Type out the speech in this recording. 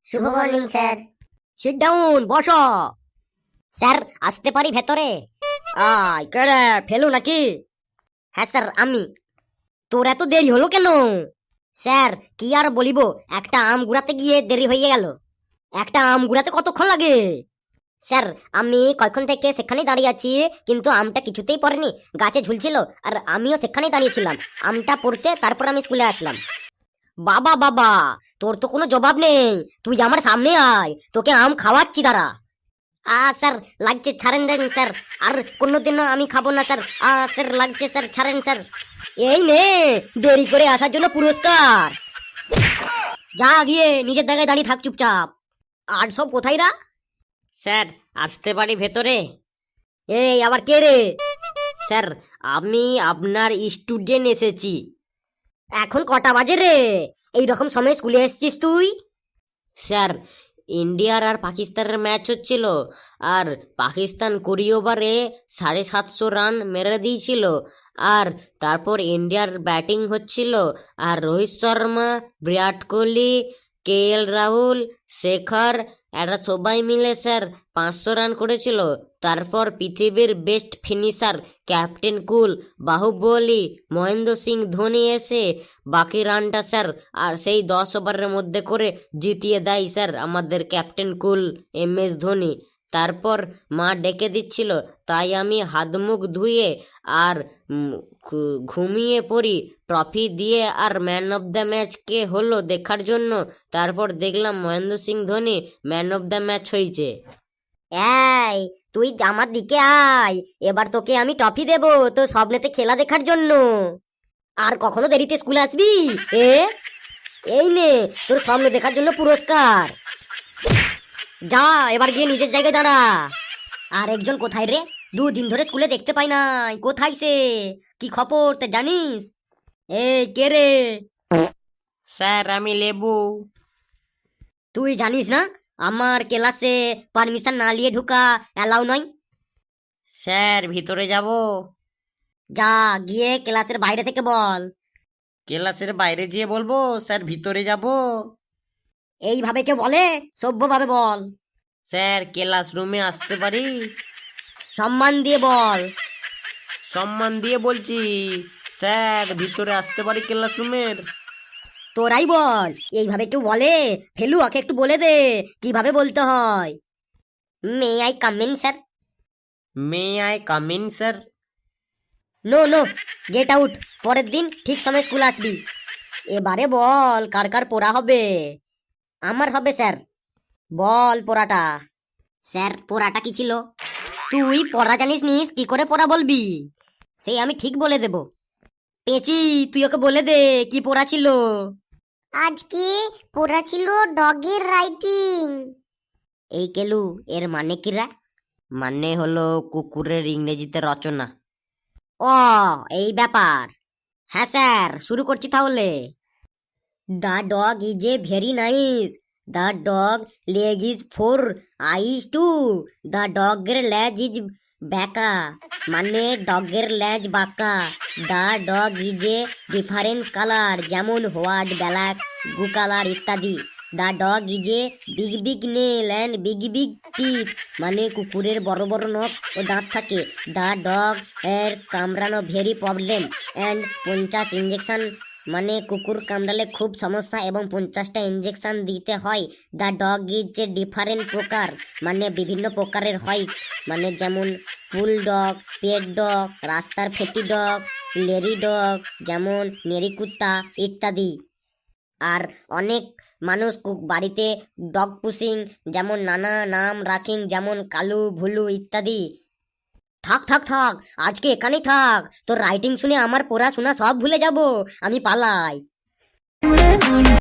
শুভ morning sir. Sit down, বসো। Sir আসতে পারি ভেতরে? আয়, কে রে, ফেলু নাকি? হ্যাঁ স্যার আমি। তোর এত দেরি হলো কেন? স্যার কি আর বলিব, একটা আম গুড়াতে গিয়ে দেরি হয়ে গেল। একটা আম গুড়াতে কতক্ষণ লাগে? স্যার আমি কখন থেকে সেখানেই দাঁড়িয়ে আছি, কিন্তু আমটা কিছুতেই পড়েনি, গাছে ঝুলছিল, আর আমিও সেখানেই দাঁড়িয়েছিলাম। আমটা পড়তে তারপর আমি স্কুলে আসলাম। বাবা বাবা, তোর তো কোনো জবাব নেই। তুই আমার সামনে আয়, তোকে আম খাওয়াচ্ছি, দাঁড়া। স্যার লাগছে, ছাড়েন দেন স্যার, আর কোনোদিনও আমি খাবো না স্যার। স্যার লাগছে স্যার, ছাড়েন স্যার। এই নে, দেরি করে আসার জন্য পুরস্কার। যা গিয়ে নিজের জায়গায় দাঁড়িয়ে থাক চুপচাপ। আর সব কোথায় রা? স্যার আসতে পারি ভেতরে? এই আবার কে রে? স্যার আমি আপনার স্টুডেন্ট এসেছি। এখন কটা বাজে রে? এই রকম সময় স্কুলে এসেছিস তুই? স্যার ইন্ডিয়ার আর পাকিস্তানের ম্যাচ হচ্ছিল, আর পাকিস্তান কুড়ি ওভারে 750 রান মেরে দিয়েছিল, আর তারপর ইন্ডিয়ার ব্যাটিং হচ্ছিল, আর রোহিত শর্মা, বিরাট কোহলি, KL রাহুল, শেখর, এরা সবাই মিলে স্যার 500 রান করেছিল। তারপর পৃথিবীর বেস্ট ফিনিশার ক্যাপ্টেন কুল, বাহুবলী, মহেন্দ্র সিং ধোনি এসে বাকি রানটা স্যার আর সেই 10 ওভারের মধ্যে করে জিতিয়ে দেয় স্যার আমাদের ক্যাপ্টেন কুল, MS ধোনি। তারপর মা ডেকে দিচ্ছিল, তাই আমি হাত মুখ ধুয়ে আর ঘুমিয়ে পড়ি। ট্রফি দিয়ে আর ম্যান অফ দ্য ম্যাচ কে হলো দেখার জন্য। তারপর দেখলাম Mahendra Singh Dhoni man of the match হয়েছে। এই তুই আমার দিকে আয়, এবার তোকে আমি ট্রফি দেবো তো স্বপ্নেতে খেলা দেখার জন্য। আর কখনো দেরিতে স্কুলে আসবি? এই নে তোর স্বপ্ন দেখার জন্য পুরস্কার। যা এবার গিয়ে নিজের জায়গায় দাঁড়া। আর একজন কোথায় রে? 2 দিন ধরে স্কুলে দেখতে পাই নাই, কোথায় সে? কি খবর তা জানিস? এই কে রে? স্যার আমি লেবু। তুই জানিস না আমার ক্লাসে পারমিশন না নিয়ে ঢুকা অ্যালাউ নয়? স্যার ভিতরে যাব? যা গিয়ে ক্লাসের বাইরে থেকে বল। ক্লাসের বাইরে যেয়ে বলবো স্যার ভিতরে যাব? এইভাবে কে বলে? সভ্যভাবে বল। স্যার ক্লাসরুমে আসতে পারি? সম্মান দিয়ে বল। সম্মান দিয়ে বলছি স্যার, ভিতরে আসতে পারি ক্লাসরুমের? তোরাই বল, এইভাবে কেউ বলে? ফেলু ওকে একটু বলে দে কিভাবে বলতে হয়। May I come in sir? May I come in sir? No no, get out. পরের দিন ঠিক সময় স্কুল আসবি। এবারে বল কার কার পড়া হবে? আমার হবে স্যার। বল পড়াটা। স্যার পড়াটা কি ছিল? তুই পড়া জানিস নিস, কি করে পড়া বলবি? সেই আমি ঠিক বলে দেব। পেঁচি তুই ওকে বলে দে কি পড়া ছিল। আজকে পড়া ছিল ডগের রাইটিং। এই কেলু, এর মানে কি রা? মানে হলো কুকুরের ইংরেজিতে রচনা। ও এই ব্যাপার। হ্যাঁ স্যার, শুরু করছি তাহলে। The dog is a very nice. The dog leg is 4 eyes 2। The ডগের লেজ ইজ ব্যাকা, মানে ডগের লেজ বাঁকা। The dog is a difference colour, যেমন হোয়াইট, ব্ল্যাক, গু কালার ইত্যাদি। The dog is a big big nail and big big teeth, মানে কুকুরের বড় বড় নখ ও দাঁত থাকে। দ্য ডগ এর কামড়ানো ভেরি প্রবলেম অ্যান্ড 50 ইঞ্জেকশন, মানে কুকুর কামড়ালে খুব সমস্যা এবং 50টা ইঞ্জেকশন দিতে হয়। দ্য ডগ ইজ যে ডিফারেন্ট প্রকার, মানে বিভিন্ন প্রকারের হয়, মানে যেমন পুল ডগ, পেট ডগ, রাস্তার ফেটি ডগ, লেরি ডগ, যেমন নেরি কুত্তা ইত্যাদি। আর অনেক মানুষ বাড়িতে ডগ পুষিং, যেমন নানা নাম রাখিং, যেমন কালু, ভুলু ইত্যাদি। থাক থাক থাক, আজকে এখানেই থাক। তোর রাইটিং শুনে আমার পড়াশোনা সব ভুলে যাব। আমি পালাই।